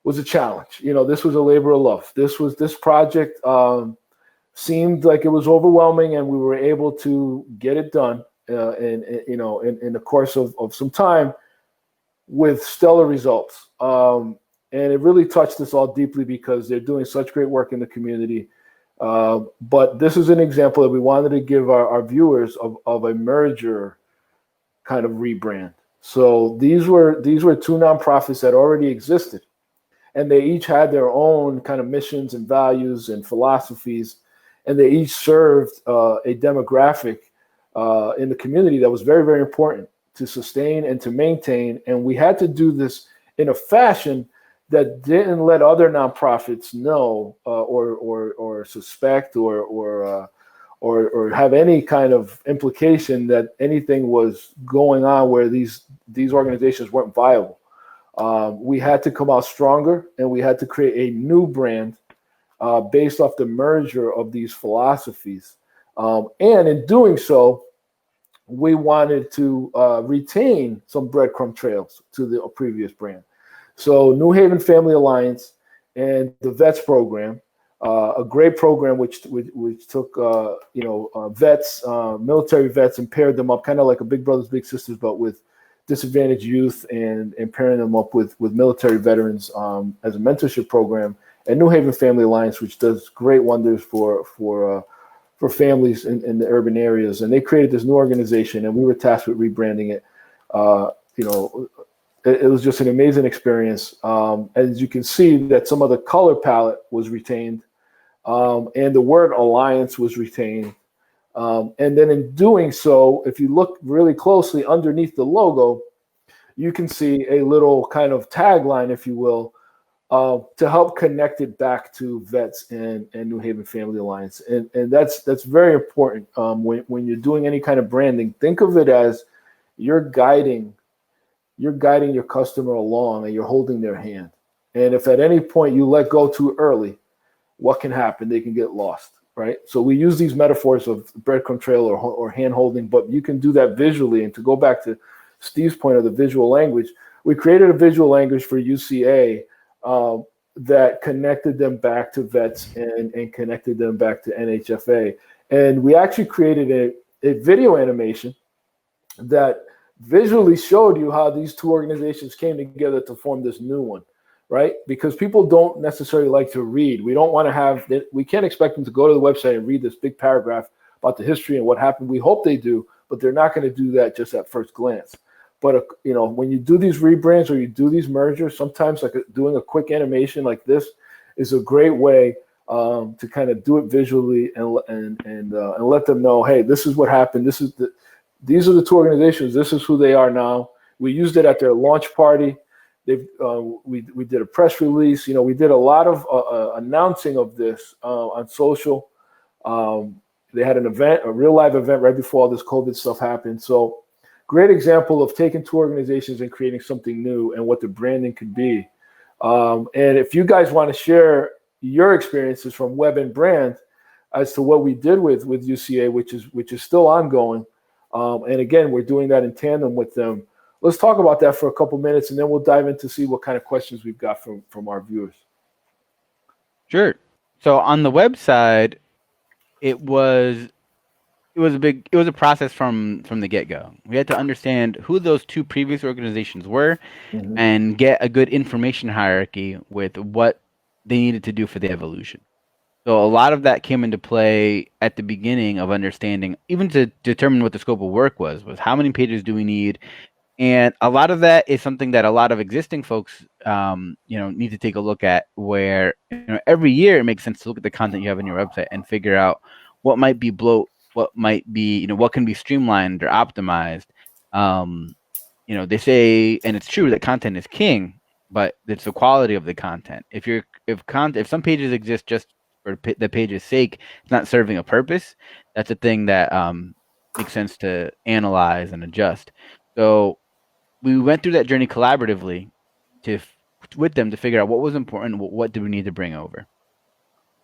was a challenge. This was a labor of love. This project seemed like it was overwhelming, and we were able to get it done in the course of some time with stellar results. And it really touched us all deeply because they're doing such great work in the community. But this is an example that we wanted to give our viewers of a merger kind of rebrand. So these were two nonprofits that already existed, and they each had their own kind of missions and values and philosophies, and they each served a demographic in the community that was very, very important to sustain and to maintain. And we had to do this in a fashion that didn't let other nonprofits know or suspect or have any kind of implication that anything was going on where these organizations weren't viable. We had to come out stronger, and we had to create a new brand based off the merger of these philosophies. And in doing so, we wanted to retain some breadcrumb trails to the previous brand. So New Haven Family Alliance and the VETS program, a great program which took vets, military vets, and paired them up kind of like a Big Brothers Big Sisters, but with disadvantaged youth and pairing them up with military veterans as a mentorship program. And New Haven Family Alliance, which does great wonders for families in the urban areas. And they created this new organization, and we were tasked with rebranding it. It was just an amazing experience. As you can see, that some of the color palette was retained, and the word alliance was retained. And then in doing so, if you look really closely underneath the logo, you can see a little kind of tagline, if you will, to help connect it back to vets and New Haven Family Alliance. And that's very important. When you're doing any kind of branding, think of it as you're guiding your customer along, and you're holding their hand. And if at any point you let go too early, what can happen? They can get lost, right? So we use these metaphors of breadcrumb trail or hand holding, but you can do that visually. And to go back to Steve's point of the visual language, we created a visual language for UCA that connected them back to vets and connected them back to NHFA. And we actually created a video animation that visually showed you how these two organizations came together to form this new one, right? Because people don't necessarily like to read. We can't expect them to go to the website and read this big paragraph about the history and what happened. We hope they do, but they're not going to do that just at first glance. But when you do these rebrands or you do these mergers, sometimes doing a quick animation like this is a great way to kind of do it visually and let them know, hey, this is what happened. These are the two organizations. This is who they are now. We used it at their launch party. We did a press release. We did a lot of announcing of this on social. They had an event, a real live event right before all this COVID stuff happened. So great example of taking two organizations and creating something new and what the branding could be. And if you guys want to share your experiences from web and brand, as to what we did with UCA, which is still ongoing. And again, we're doing that in tandem with them. Let's talk about that for a couple minutes, and then we'll dive into see what kind of questions we've got from our viewers. Sure. So on the website, it was a process from the get-go. We had to understand who those two previous organizations were and get a good information hierarchy with what they needed to do for the evolution. So a lot of that came into play at the beginning of understanding, even to determine what the scope of work was how many pages do we need? And a lot of that is something that a lot of existing folks, need to take a look at, where, every year it makes sense to look at the content you have on your website and figure out what might be bloat, what might be, what can be streamlined or optimized. They say, and it's true, that content is king, but it's the quality of the content. If some pages exist just for the page's sake, it's not serving a purpose. That's a thing that makes sense to analyze and adjust. So we went through that journey collaboratively with them to figure out what was important, what did we need to bring over.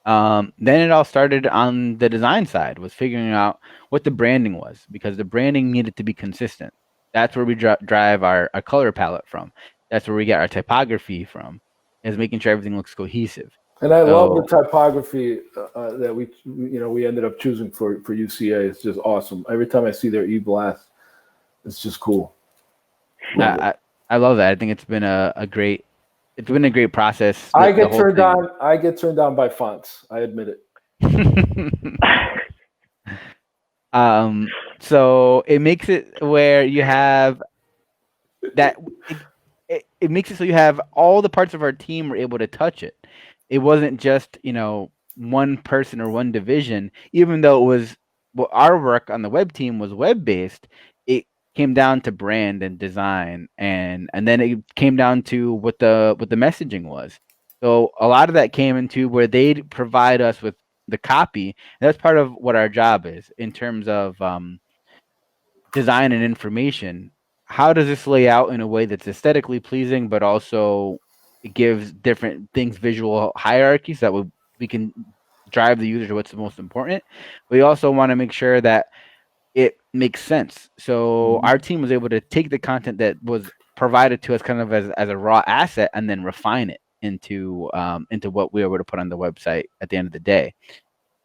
Then it all started on the design side, was figuring out what the branding was, because the branding needed to be consistent. That's where we drive our color palette from. That's where we get our typography from, is making sure everything looks cohesive. And I love the typography that we ended up choosing for UCA. It's just awesome. Every time I see their e-blast, it's just cool. I love that. I think it's been a great process. I get turned on by fonts. I admit it. So it makes it where you have that. It makes it so you have all the parts of our team were able to touch it. It wasn't just one person or one division. Even though it was our work on the web team was web based, it came down to brand and design, and then it came down to what the messaging was. So a lot of that came into where they'd provide us with the copy. And that's part of what our job is in terms of design and information. How does this lay out in a way that's aesthetically pleasing, but also it gives different things visual hierarchy, so that we can drive the user to what's the most important. We also want to make sure that it makes sense. So our team was able to take the content that was provided to us kind of as a raw asset and then refine it into what we were able to put on the website at the end of the day.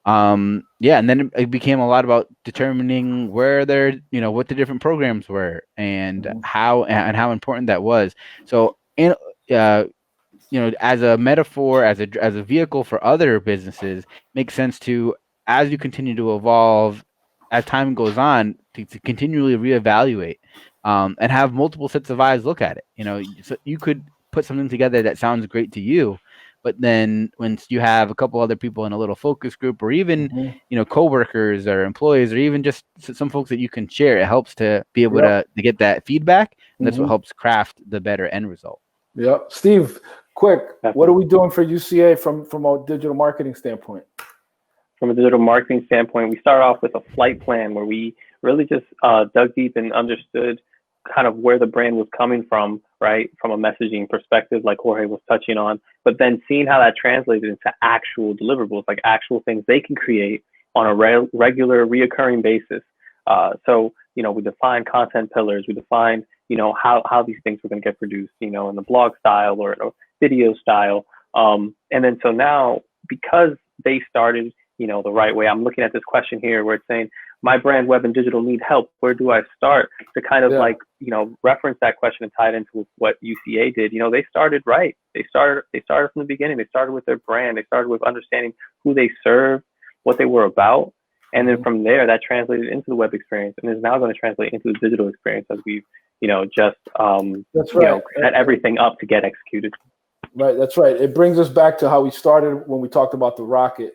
And then it became a lot about determining where what the different programs were and how important that was. So, as a metaphor, as a vehicle for other businesses, makes sense to, as you continue to evolve, as time goes on, to continually reevaluate, and have multiple sets of eyes look at it. So you could put something together that sounds great to you, but then once you have a couple other people in a little focus group, or even coworkers or employees, or even just some folks that you can share, it helps to be able to get that feedback, and that's what helps craft the better end result. Yeah, Steve, quick, what are we doing for UCA from a digital marketing standpoint? From a digital marketing standpoint, we start off with a flight plan where we really just dug deep and understood kind of where the brand was coming from, right? From a messaging perspective, like Jorge was touching on, but then seeing how that translated into actual deliverables, like actual things they can create on a regular, reoccurring basis. So, we define content pillars, we define, how these things were going to get produced, in the blog style or in a video style. And then so now, because they started, the right way, I'm looking at this question here where it's saying, my brand, web, and digital need help. Where do I start? To kind of reference that question and tie it into what UCA did. They started right. They started from the beginning. They started with their brand. They started with understanding who they serve, what they were about. And then from there, that translated into the web experience and is now going to translate into the digital experience as we've, set everything up to get executed. Right. That's right. It brings us back to how we started when we talked about the rocket.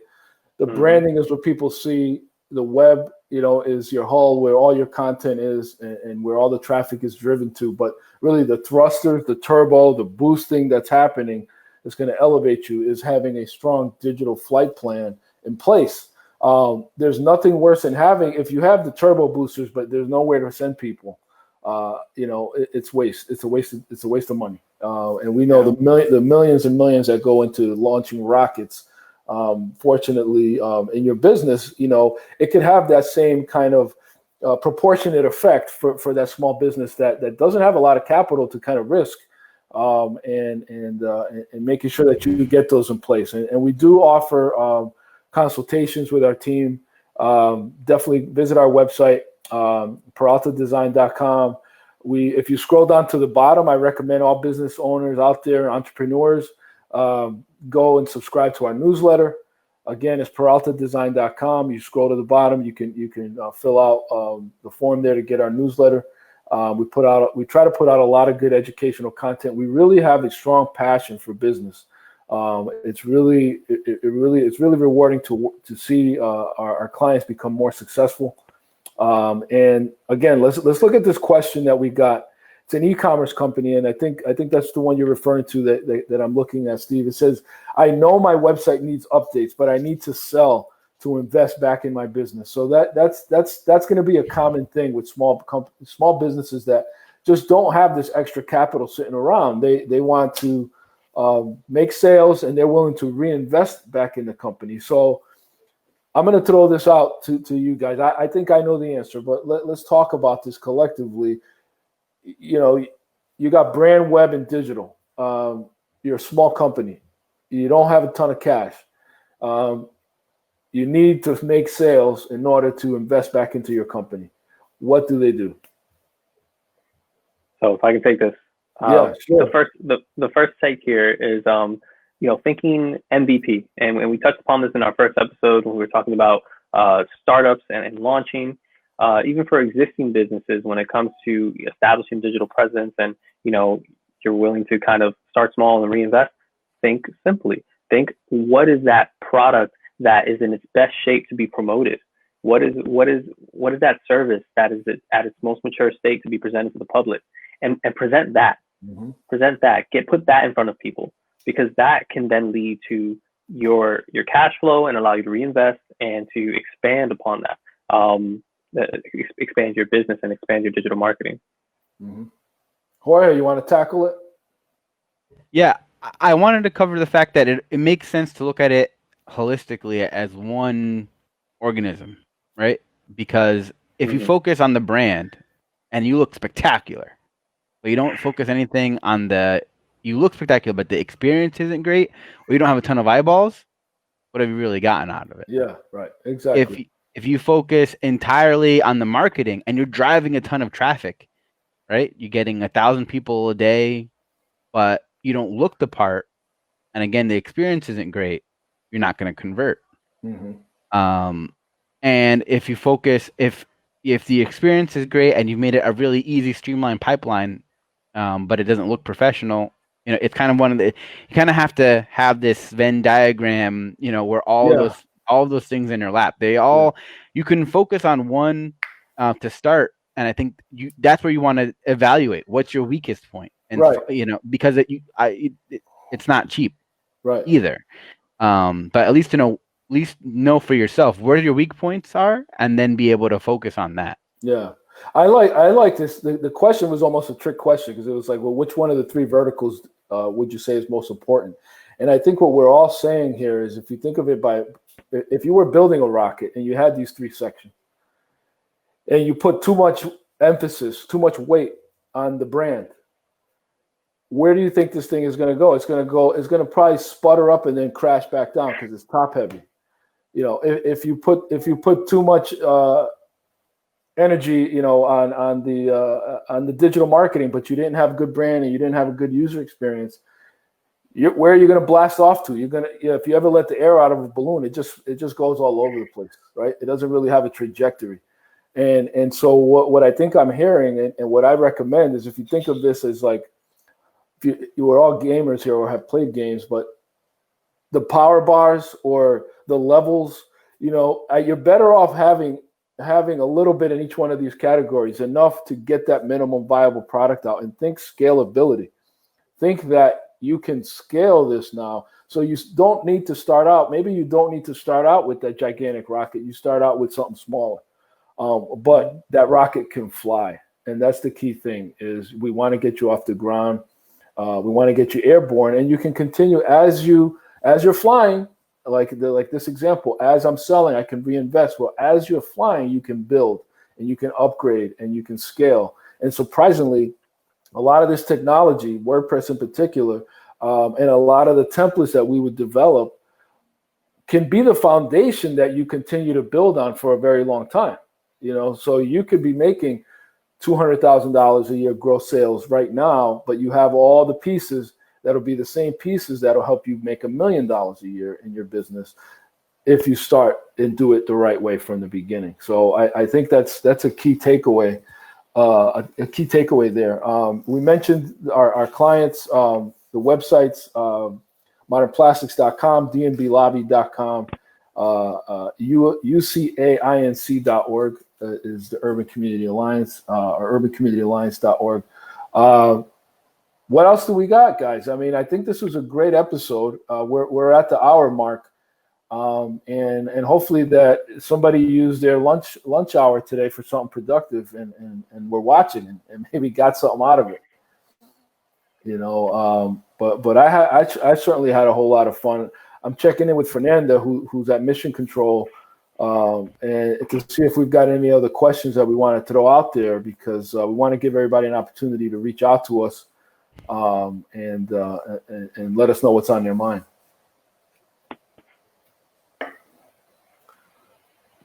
The branding is what people see. The web, is your hull where all your content is and where all the traffic is driven to. But really the thrusters, the turbo, the boosting that's happening is going to elevate you is having a strong digital flight plan in place. There's nothing worse than if you have the turbo boosters, but there's nowhere to send people. It's waste. It's a waste of money. And we know the millions and millions that go into launching rockets. Fortunately, in your business, it could have that same kind of proportionate effect for that small business that doesn't have a lot of capital to kind of risk, and making sure that you get those in place. And we do offer consultations with our team. Definitely visit our website, peraltadesign.com. If you scroll down to the bottom, I recommend all business owners out there, entrepreneurs, go and subscribe to our newsletter. Again, it's peraltadesign.com. You scroll to the bottom, you can fill out the form there to get our newsletter. We try to put out a lot of good educational content. We really have a strong passion for business. It's really rewarding to see our clients become more successful. And again, let's look at this question that we got. It's an e-commerce company, and I think that's the one you're referring to that I'm looking at, Steve. It says, I know my website needs updates, but I need to sell to invest back in my business. So that's going to be a common thing with small businesses that just don't have this extra capital sitting around. They want to make sales, and they're willing to reinvest back in the company. So I'm going to throw this out to you guys. I think I know the answer, but let's talk about this collectively. You got brand, web, and digital. You're a small company. You don't have a ton of cash. You need to make sales in order to invest back into your company. What do they do? So if I can take this, yeah, sure. The first take here is thinking MVP, and we touched upon this in our first episode when we were talking about startups and launching. Even for existing businesses, when it comes to establishing digital presence, and you're willing to kind of start small and reinvest, think simply. Think, what is that product that is in its best shape to be promoted? What is that service that is at its most mature state to be presented to the public, and present that. Mm-hmm. Present that. Put that in front of people, because that can then lead to your cash flow and allow you to reinvest and to expand upon that. Expand your business and expand your digital marketing. Mm-hmm. Jorge, you want to tackle it? Yeah, I wanted to cover the fact that it makes sense to look at it holistically as one organism, right? Because if you focus on the brand and you look spectacular, but you don't focus anything on you look spectacular, but the experience isn't great, or you don't have a ton of eyeballs, what have you really gotten out of it? Yeah, right. Exactly. If you focus entirely on the marketing and you're driving a ton of traffic, right? You're getting 1,000 people a day, but you don't look the part, and again, the experience isn't great, you're not going to convert. Mm-hmm. And if you focus, if the experience is great and you've made it a really easy, streamlined pipeline, but it doesn't look professional, it's kind of you kind of have to have this Venn diagram, where all of those things in your lap, you can focus on one to start. And I think that's where you want to evaluate what's your weakest point. And, because it's not cheap either. But at least know for yourself where your weak points are, and then be able to focus on that. Yeah. I like this. The question was almost a trick question, because it was like, well, which one of the three verticals would you say is most important? And I think what we're all saying here is, if you think of it if you were building a rocket and you had these three sections, and you put too much emphasis, too much weight on the brand, where do you think this thing is going to go? It's going to probably sputter up and then crash back down, because it's top heavy. If you put too much energy, on the digital marketing, but you didn't have good brand and you didn't have a good user experience, where are you going to blast off to? You're going to, if you ever let the air out of a balloon, it just goes all over the place, right? It doesn't really have a trajectory. And so what I think I'm hearing, and what I recommend, is, if you think of this as like, if you are all gamers here or have played games, but the power bars or the levels, you're better off having a little bit in each one of these categories, enough to get that minimum viable product out. And think scalability. Think that you can scale this now. So you don't need to start out. Maybe you don't need to start out with that gigantic rocket. You start out with something smaller. But that rocket can fly. And that's the key thing, is we want to get you off the ground. We want to get you airborne, and you can continue as you're flying. like this example, as I'm selling, I can reinvest. Well, as you're flying, you can build and you can upgrade and you can scale. And surprisingly, a lot of this technology, WordPress in particular, and a lot of the templates that we would develop can be the foundation that you continue to build on for a very long time. So you could be making $200,000 a year gross sales right now, but you have all the pieces that'll be the same pieces that'll help you make $1 million a year in your business if you start and do it the right way from the beginning. So I think that's a key takeaway. A key takeaway there. We mentioned our clients, the websites, modernplastics.com, dnblobby.com, ucainc.org is the Urban Community Alliance, or urbancommunityalliance.org. What else do we got, guys? I mean, I think this was a great episode. We're at the hour mark. And hopefully that somebody used their lunch hour today for something productive and we're watching and maybe got something out of it, but I certainly had a whole lot of fun. I'm checking in with Fernanda, who's at Mission Control, and to see if we've got any other questions that we want to throw out there, because we want to give everybody an opportunity to reach out to us, and let us know what's on their mind.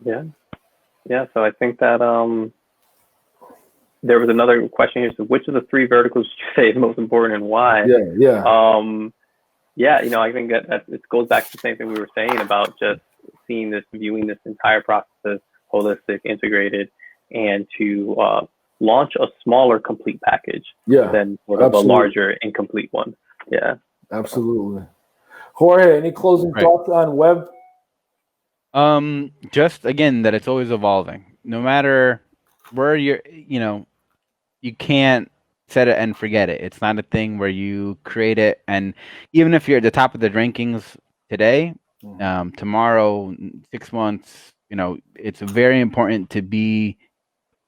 Yeah. So I think that there was another question here. So which of the 3 verticals would you say is most important and why? I think that it goes back to the same thing we were saying about just viewing this entire process as holistic, integrated, and to launch a smaller complete package than sort of a larger incomplete one. Yeah. Absolutely. Jorge, any closing thoughts on web? Just again, that it's always evolving. No matter where you can't set it and forget it. It's not a thing where you create it, and even if you're at the top of the rankings today, tomorrow, 6 months, it's very important to be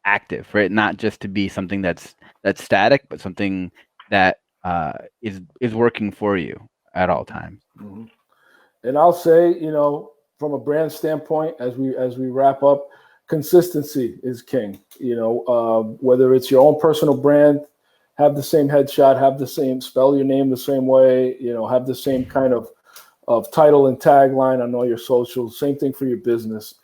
active, for it not just to be something that's static, but something that is working for you at all times. Mm-hmm. And I'll say, from a brand standpoint, as we wrap up, consistency is king. Whether it's your own personal brand, have the same headshot, spell your name the same way, have the same kind of title and tagline on all your socials. Same thing for your business.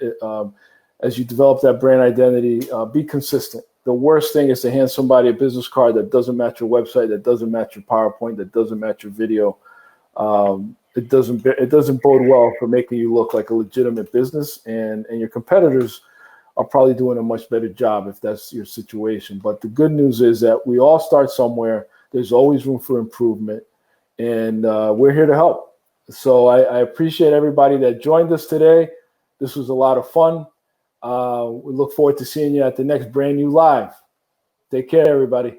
As you develop that brand identity, be consistent. The worst thing is to hand somebody a business card that doesn't match your website, that doesn't match your PowerPoint, that doesn't match your video. It doesn't bode well for making you look like a legitimate business, and your competitors are probably doing a much better job if that's your situation. But the good news is that we all start somewhere. There's always room for improvement, and we're here to help. So I appreciate everybody that joined us today. This was a lot of fun. We look forward to seeing you at the next BrandU Live. Take care, everybody.